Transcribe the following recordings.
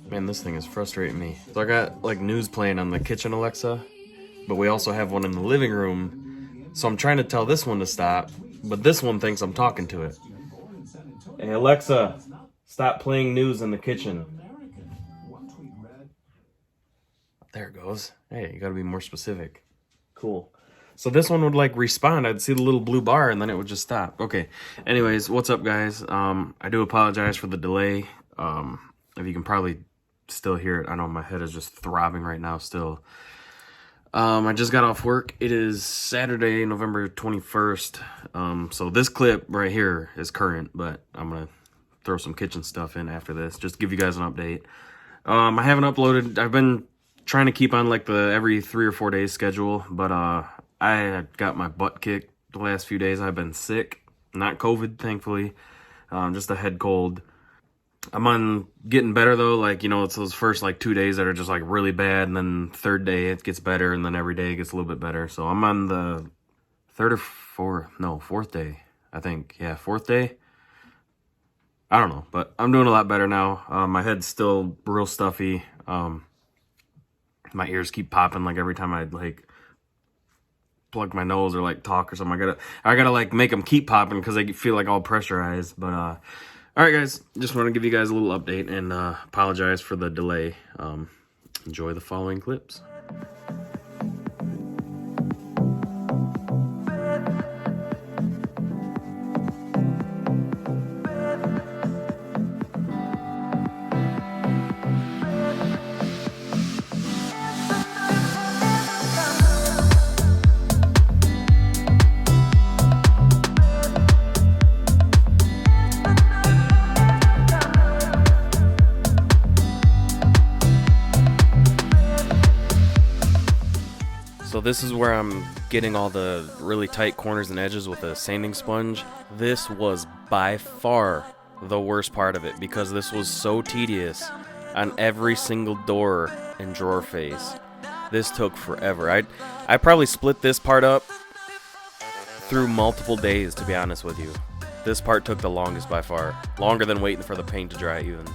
Man, this thing is frustrating me. So I got like news playing on the kitchen Alexa, but we also have one in the living room. So I'm trying to tell this one to stop, but this one thinks I'm talking to it. Hey Alexa, stop playing news in the kitchen. There it goes. Hey, you gotta be more specific. Cool. So this one would like respond. I'd see the little blue bar and then it would just stop. Okay. Anyways, what's up guys? I do apologize for the delay. If you can probably still hear it. I know my head is just throbbing right now still. I just got off work. It is Saturday, November 21st. So this clip right here is current, but I'm gonna throw some kitchen stuff in after this. Just to give you guys an update. I haven't uploaded. I've been trying to keep on like the every 3 or 4 days schedule, but I got my butt kicked the last few days. I've been sick, not COVID, thankfully, just a head cold. I'm on getting better though. Like, you know, it's those first like 2 days that are just like really bad, and then third day it gets better, and then every day it gets a little bit better. So I'm on the fourth day, I think. Yeah, fourth day. I don't know, but I'm doing a lot better now. My head's still real stuffy. My ears keep popping like every time I like plug my nose or like talk or something. I gotta like make them keep popping because they feel like all pressurized. But all right, guys, just want to give you guys a little update and apologize for the delay. Enjoy the following clips. So this is where I'm getting all the really tight corners and edges with a sanding sponge. This was by far the worst part of it because this was so tedious on every single door and drawer face. This took forever. I probably split this part up through multiple days, to be honest with you. This part took the longest by far. Longer than waiting for the paint to dry even.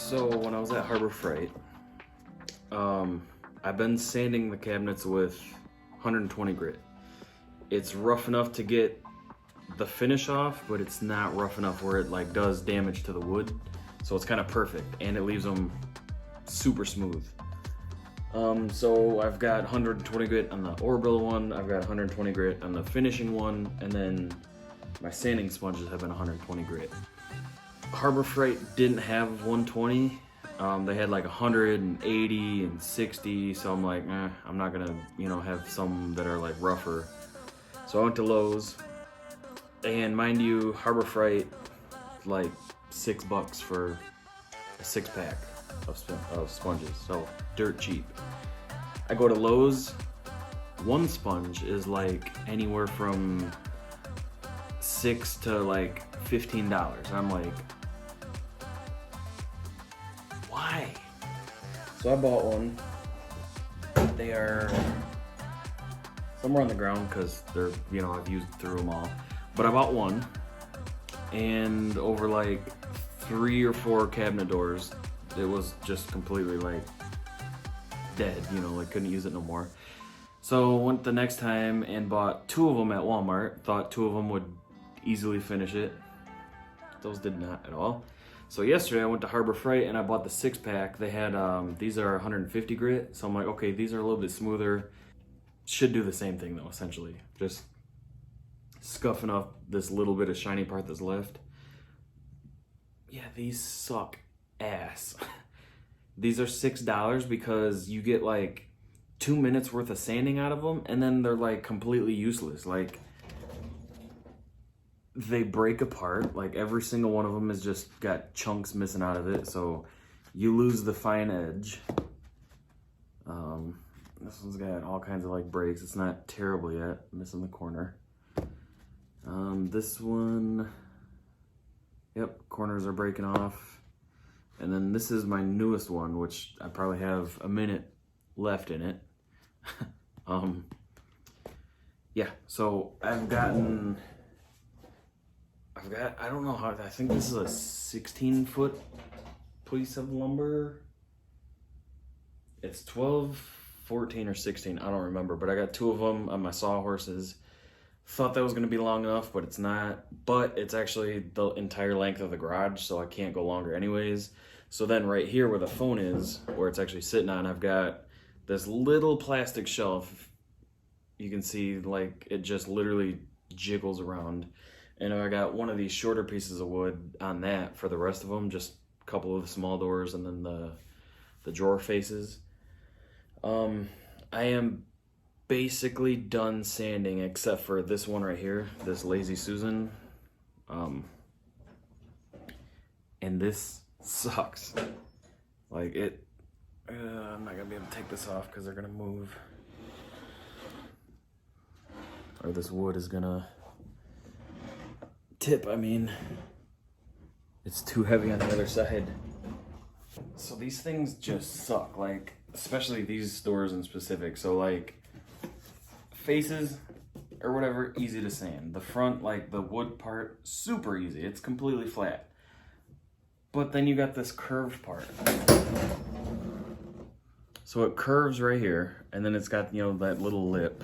So when I was at Harbor Freight, I've been sanding the cabinets with 120 grit. It's rough enough to get the finish off, but it's not rough enough where it like does damage to the wood. So it's kind of perfect, and it leaves them super smooth. So I've got 120 grit on the orbital one, I've got 120 grit on the finishing one, and then my sanding sponges have been 120 grit. Harbor Freight didn't have 120. They had like 180 and 60, so I'm like, I'm not gonna, have some that are like rougher. So I went to Lowe's, and mind you, Harbor Freight, like $6 for a 6-pack of sponges, so dirt cheap. I go to Lowe's, one sponge is like anywhere from $6 to like $15. I'm like, why? So I bought one. They are somewhere on the ground because they're, I've used through them all. But I bought one, and over like 3 or 4 cabinet doors, it was just completely like dead, like couldn't use it no more. So went the next time and bought 2 of them at Walmart. Thought 2 of them would easily finish it. Those did not at all. So yesterday I went to Harbor Freight and I bought the 6-pack. They had, these are 150 grit. So I'm like, okay, these are a little bit smoother. Should do the same thing though, essentially. Just scuffing up this little bit of shiny part that's left. Yeah, these suck ass. These are $6 because you get like 2 minutes worth of sanding out of them, and then they're like completely useless. Like, they break apart. Like every single one of them has just got chunks missing out of it, so you lose the fine edge. This one's got all kinds of like breaks. It's not terrible yet, missing the corner. This one, yep, corners are breaking off. And then this is my newest one, which I probably have a minute left in it. Yeah, so I don't know how, I think this is a 16-foot piece of lumber. It's 12, 14, or 16, I don't remember, but I got 2 of them on my sawhorses. Thought that was gonna be long enough, but it's not. But it's actually the entire length of the garage, so I can't go longer anyways. So then right here where the phone is, where it's actually sitting on, I've got this little plastic shelf. You can see like it just literally jiggles around. And I got one of these shorter pieces of wood on that for the rest of them, just a couple of the small doors and then the drawer faces. I am basically done sanding except for this one right here, this Lazy Susan. And this sucks. Like it, I'm not gonna be able to take this off because they're gonna move. Or this wood is gonna tip, I mean. It's too heavy on the other side. So these things just suck, like, especially these doors in specific. So like, faces or whatever, easy to sand. The front, like the wood part, super easy. It's completely flat. But then you got this curved part. So it curves right here, and then it's got, you know, that little lip.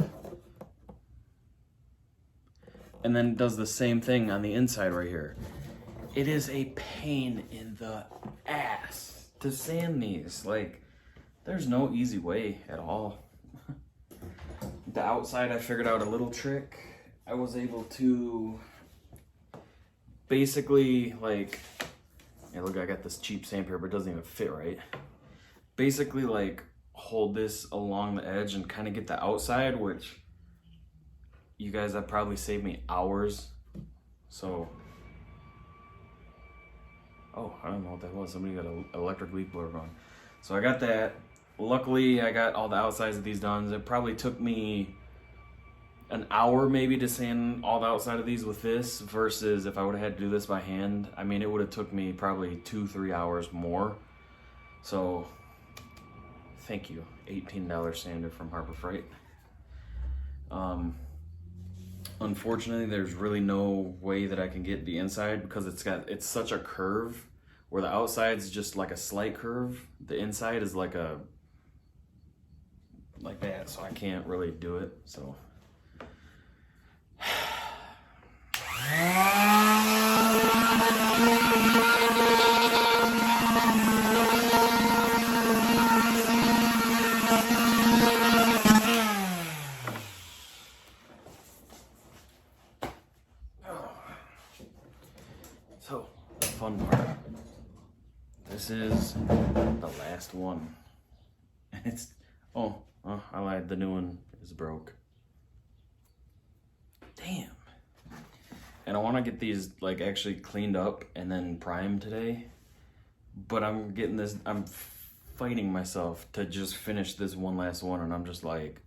And then it does the same thing on the inside right here. It is a pain in the ass to sand these. Like, there's no easy way at all. The outside, I figured out a little trick. I was able to basically, like, yeah, look, I got this cheap sandpaper, but it doesn't even fit right. Basically, like, hold this along the edge and kind of get the outside, which you guys have probably saved me hours. So, oh, I don't know what that was. Somebody got an electric leaf blower going. So I got that. Luckily, I got all the outsides of these done. It probably took me an hour maybe to sand all the outside of these with this, versus if I would have had to do this by hand, I mean, it would have took me probably 2-3 hours more. So, thank you. $18 sander from Harbor Freight. Unfortunately, there's really no way that I can get the inside because it's such a curve where the outside's just like a slight curve. The inside is like that, so I can't really do it. So the fun part. This is the last one. And it's, oh, I lied, the new one is broke. Damn. And I want to get these like actually cleaned up and then primed today. But I'm fighting myself to just finish this one last one, and I'm just like,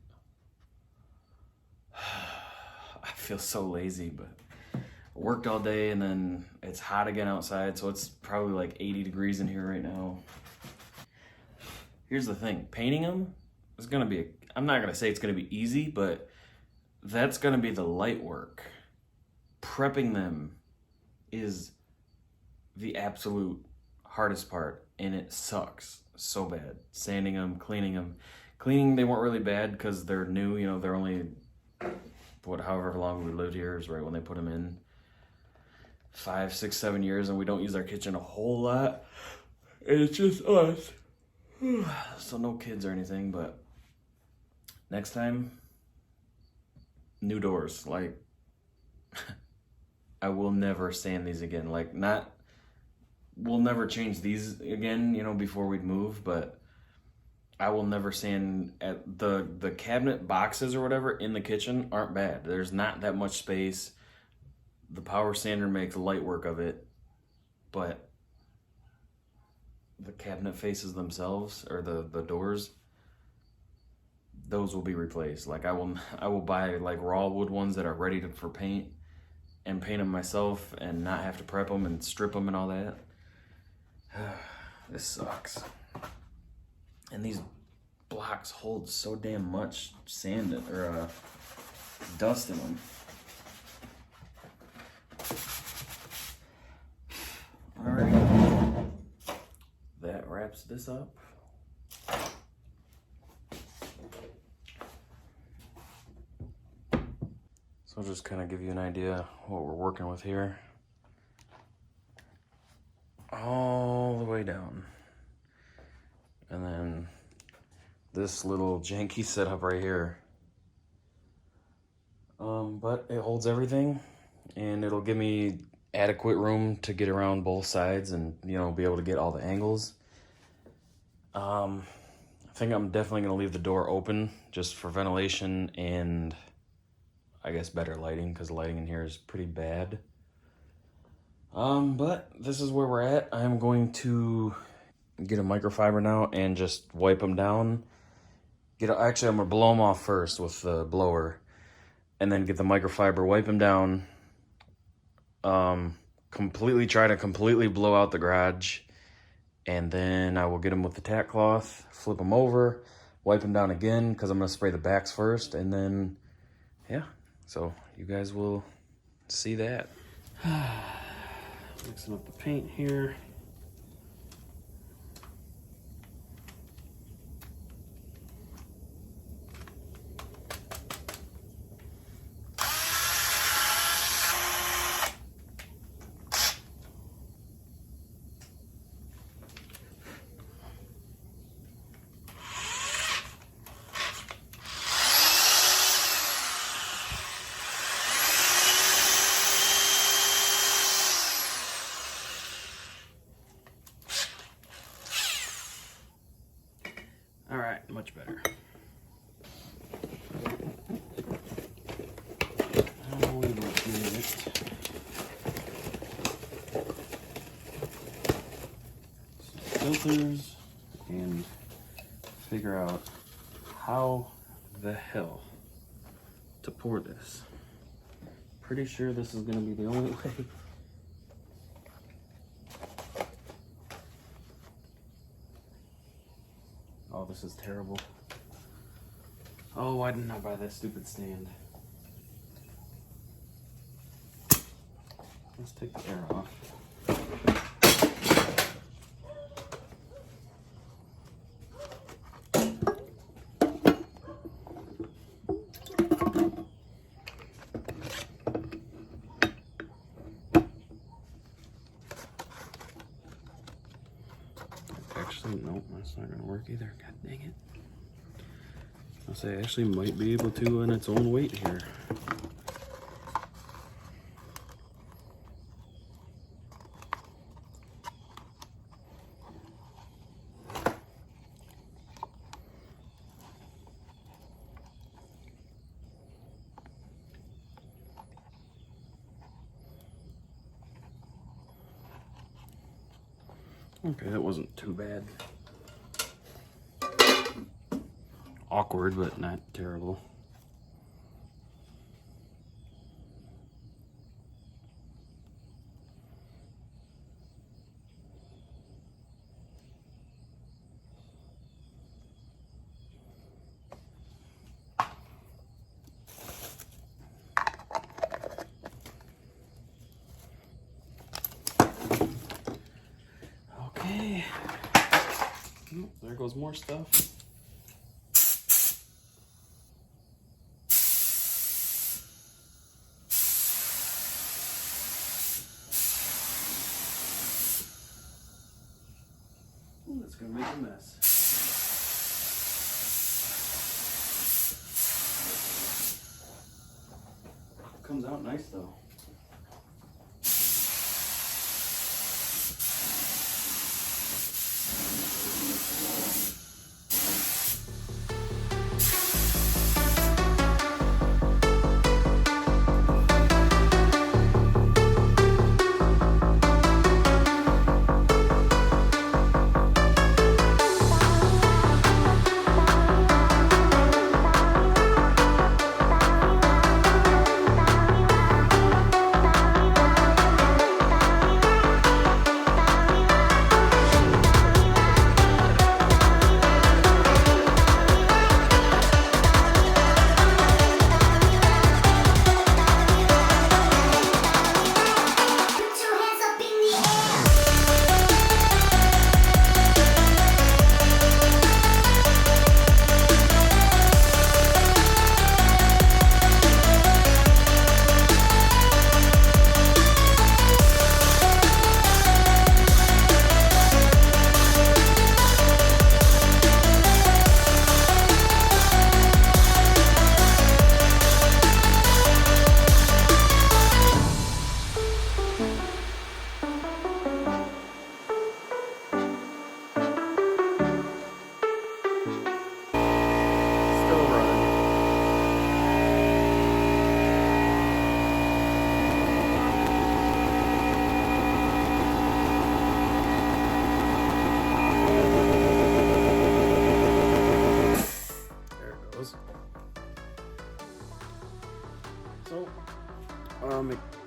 I feel so lazy, but I worked all day and then it's hot again outside, so it's probably like 80 degrees in here right now. Here's the thing, painting them is gonna be, I'm not gonna say it's gonna be easy, but that's gonna be the light work. Prepping them is the absolute hardest part, and it sucks so bad. Sanding them, cleaning them. Cleaning, they weren't really bad because they're new, you know, they're only, however long we lived here is right when they put them in. 5, 6, 7 years, and we don't use our kitchen a whole lot. And it's just us. So no kids or anything, but next time, new doors. Like, I will never sand these again. Like, we'll never change these again, you know, before we'd move, but I will never sand at the cabinet boxes or whatever in the kitchen aren't bad. There's not that much space. the power sander makes light work of it, but the cabinet faces themselves, or the doors, those will be replaced. Like I will buy like raw wood ones that are ready for paint and paint them myself and not have to prep them and strip them and all that. This sucks. And these blocks hold so damn much sand or dust in them. All right, that wraps this up. So I'll just kind of give you an idea what we're working with here. All the way down. And then this little janky setup right here. But it holds everything, and it'll give me adequate room to get around both sides and, you know, be able to get all the angles. I think I'm definitely going to leave the door open just for ventilation and I guess better lighting, because the lighting in here is pretty bad. But this is where we're at. I'm going to get a microfiber now and just wipe them down. Actually, I'm gonna blow them off first with the blower, and then get the microfiber, wipe them down. Try to completely blow out the garage, and then I will get them with the tack cloth, flip them over, wipe them down again, because I'm gonna spray the backs first, and then yeah. So you guys will see that. Mixing up the paint here. All right, much better. Now we will get some filters and figure out how the hell to pour this. Pretty sure this is going to be the only way. Oh, this is terrible. Oh, why didn't I buy that stupid stand? Let's take the air off. Actually, nope, that's not gonna work either. God dang it. I'll say I actually might be able to on its own weight here. Okay, that wasn't too bad. Awkward, but not terrible. Okay. Oh, there goes more stuff. Ooh, that's gonna make a mess. Comes out nice though.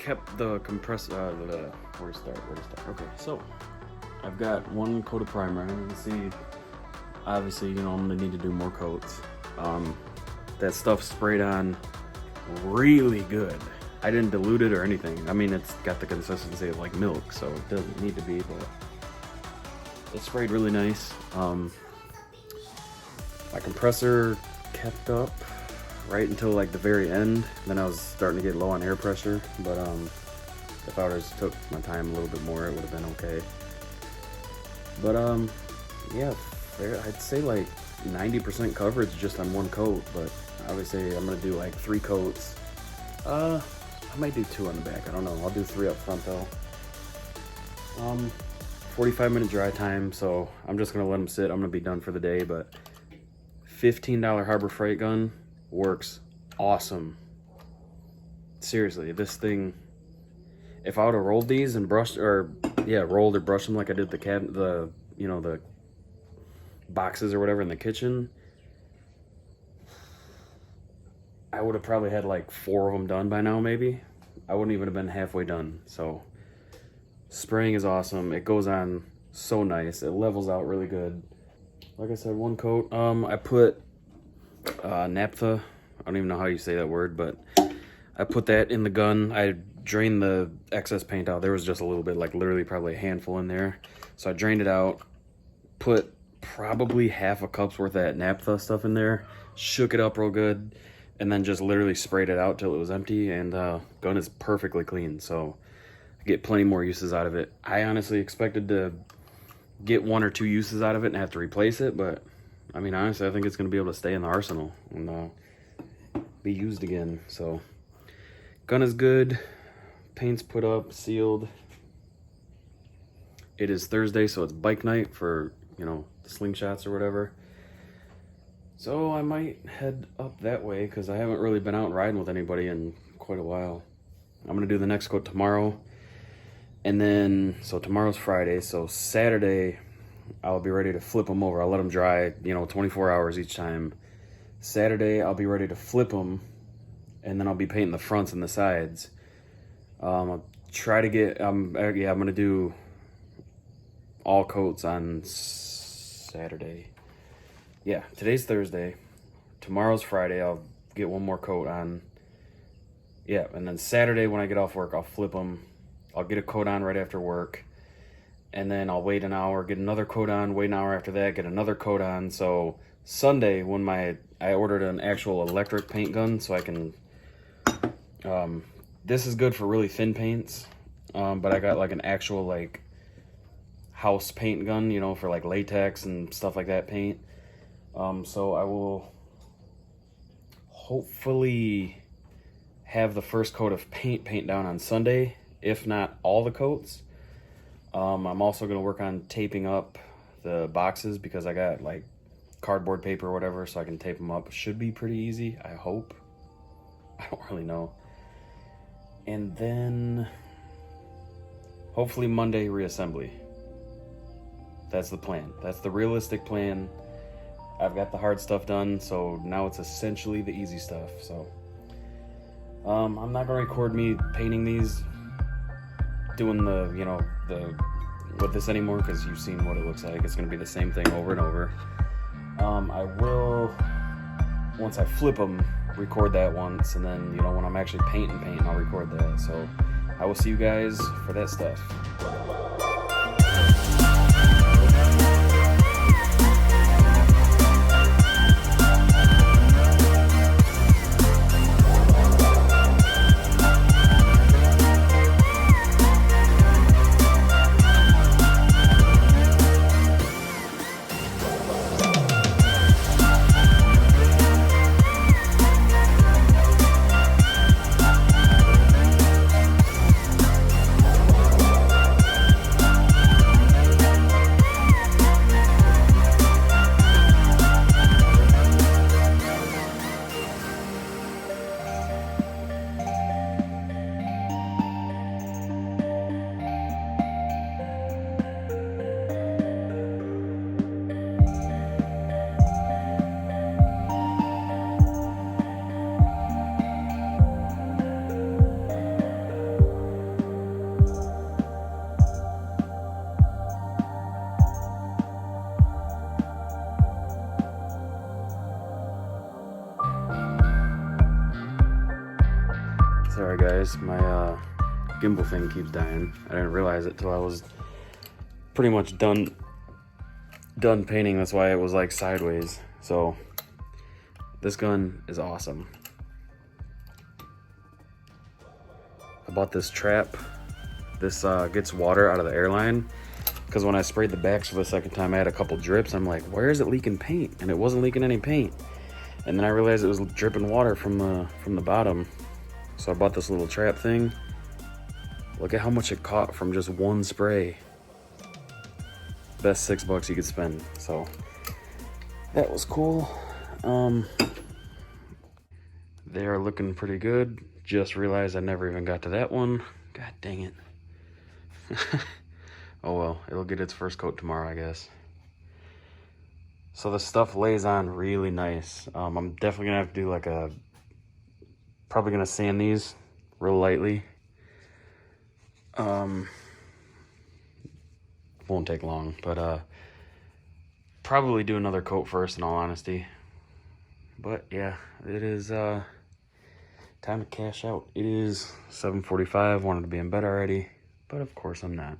kept the compressor. Where to start? Okay, so I've got one coat of primer. You can see, obviously, you know, I'm gonna need to do more coats. That stuff sprayed on really good. I didn't dilute it or anything. I mean, it's got the consistency of like milk, so it doesn't need to be, but it sprayed really nice. My compressor kept up right until like the very end. Then I was starting to get low on air pressure, but if I would have took my time a little bit more, it would have been okay. But yeah, I'd say like 90% coverage just on one coat, but obviously I'm gonna do like 3 coats. I might do 2 on the back, I don't know. I'll do 3 up front though. 45-minute dry time, so I'm just gonna let them sit. I'm gonna be done for the day, but $15 Harbor Freight gun works awesome. Seriously, this thing, if I would have rolled these and brushed, or yeah, rolled or brushed them like I did the cabinet, you know, the boxes or whatever in the kitchen, I would have probably had like 4 of them done by now, maybe. I wouldn't even have been halfway done. So spraying is awesome. It goes on so nice. It levels out really good. Like I said, 1 coat. I put naphtha. I don't even know how you say that word, but I put that in the gun. I drained the excess paint out. There was just a little bit, like literally probably a handful in there. So I drained it out, put probably half a cup's worth of that naphtha stuff in there, shook it up real good, and then just literally sprayed it out till it was empty, and gun is perfectly clean. So I get plenty more uses out of it. I honestly expected to get 1 or 2 uses out of it and have to replace it, but I mean, honestly, I think it's going to be able to stay in the arsenal and be used again. So gun is good, paint's put up, sealed. It is Thursday, so it's bike night for, you know, the slingshots or whatever. So I might head up that way because I haven't really been out riding with anybody in quite a while. I'm going to do the next coat tomorrow. And then, so tomorrow's Friday, so Saturday, I'll be ready to flip them over. I'll let them dry, you know, 24 hours each time. Saturday, I'll be ready to flip them, and then I'll be painting the fronts and the sides. I'll try to get, yeah, I'm going to do all coats on Saturday. Yeah, today's Thursday. Tomorrow's Friday, I'll get 1 more coat on. Yeah, and then Saturday when I get off work, I'll flip them. I'll get a coat on right after work, and then I'll wait an hour, get another coat on, wait an hour after that, get another coat on. So Sunday, when I ordered an actual electric paint gun, so I can, this is good for really thin paints, but I got like an actual like house paint gun, you know, for like latex and stuff like that paint. So I will hopefully have the first coat of paint down on Sunday, if not all the coats. I'm also going to work on taping up the boxes because I got like cardboard paper or whatever, so I can tape them up. Should be pretty easy, I hope. I don't really know. And then hopefully Monday reassembly. That's the plan. That's the realistic plan. I've got the hard stuff done, so now it's essentially the easy stuff. So I'm not going to record me painting these, doing the, you know, with this anymore, because you've seen what it looks like. It's going to be the same thing over and over. I will, once I flip them, record that once, and then, you know, when I'm actually painting, I'll record that. So I will see you guys for that stuff. guys. My gimbal thing keeps dying. I didn't realize it till I was pretty much done painting. That's why it was like sideways. So this gun is awesome. I bought this trap. This gets water out of the airline, because when I sprayed the backs for the second time, I had a couple drips. I'm like, where is it leaking paint? And it wasn't leaking any paint. And then I realized it was dripping water from the bottom. So I bought this little trap thing. Look at how much it caught from just one spray. Best $6 you could spend. So that was cool. They are looking pretty good. Just realized I never even got to that one. God dang it. Oh well, it'll get its first coat tomorrow, I guess. So the stuff lays on really nice. I'm definitely gonna have to do like probably gonna sand these real lightly. Won't take long, but probably do another coat first, in all honesty. But yeah, it is time to cash out. It is 7:45. Wanted to be in bed already, but of course I'm not.